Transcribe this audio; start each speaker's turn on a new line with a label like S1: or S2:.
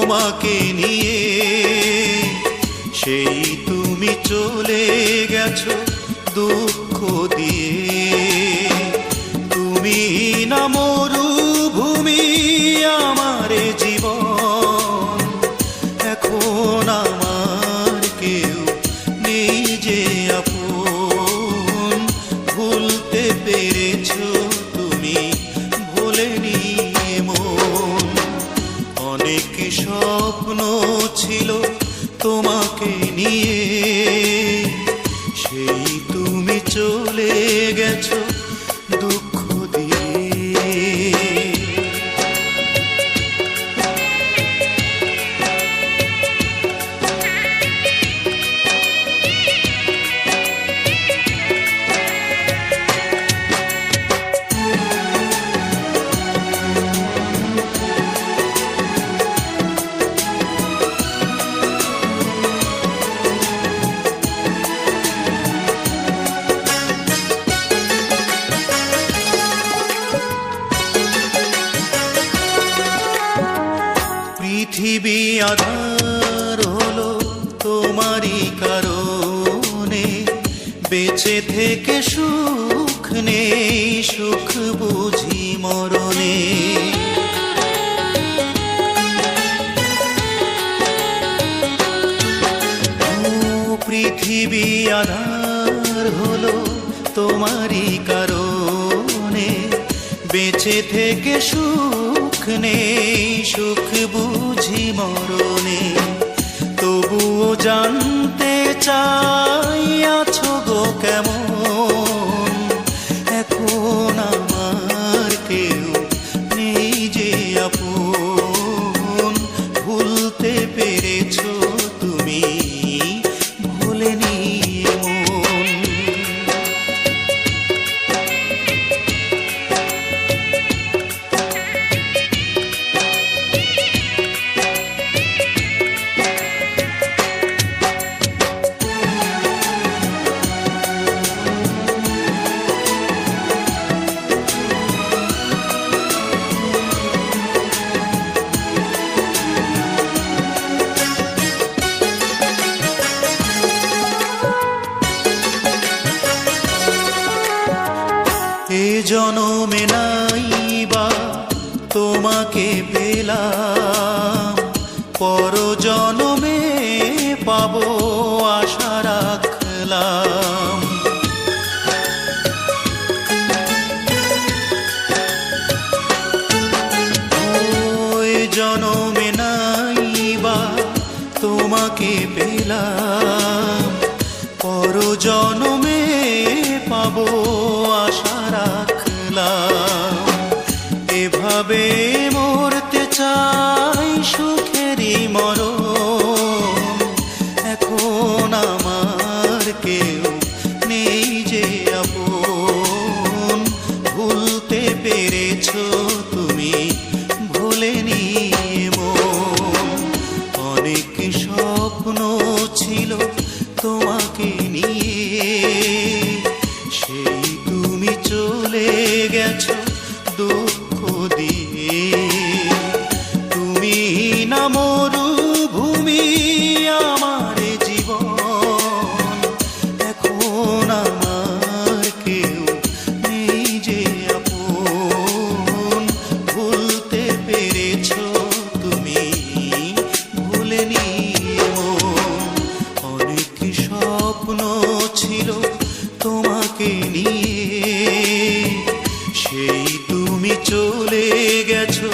S1: তোমাকে নিয়ে, সেই তুমি চলে গেছো দুঃখ দিয়ে। তুমি না মরুভূমি আমার জীবন, এখন আমার কেউ নেই যে আপন। ভুলতে পেরেছো তুমি, ভোলেনি মন। অনেক স্বপ্ন ছিল তোমাকে নিয়ে, সেই তুমি চলে গেছো দুঃখ দিয়ে। পৃথিবী আধার হলো তোমারই কারণে, বেঁচে থেকে সুখ নেই, সুখ বুঝি মরণে। পৃথিবী আধার হলো তোমারই কারণে, বেঁচে থেকে সুখ নেই, সুখ বুঝি মরণে। তবুও জানতে চাই আছো গো কেমন, এখন আমার কেউ নেই যে আপন। ভুলতে পেরেছো তুমি, ভোলেনি মন। এ জনমে নাইবা তোমাকে পেলাম, পর জনমে পাবো আশা রাখলাম। ওই জনমে নাইবা তোমাকে পেলাম, পর জনমে পাবো আশা রাখলাম। এভাবে মরতে চাই সুখেরই মরণ, এখন আমার কেউ নেই যে আপন। ভুলতে পেরেছো তুমি, ভোলেনি মন। অনেক স্বপ্ন ছিল তোমাকে নিয়ে, সেই তুমি চলে গেছো দুঃখ দিয়ে। তুমি না মরুভূমি আমার জীবন, এখন আমার কেউ নেই যে আপন। ভুলতে পেরেছো তুমি, ভোলেনি মন। অনেক স্বপ্ন ছিল তোমাকে নিয়ে, সেই তুমি চলে গেছো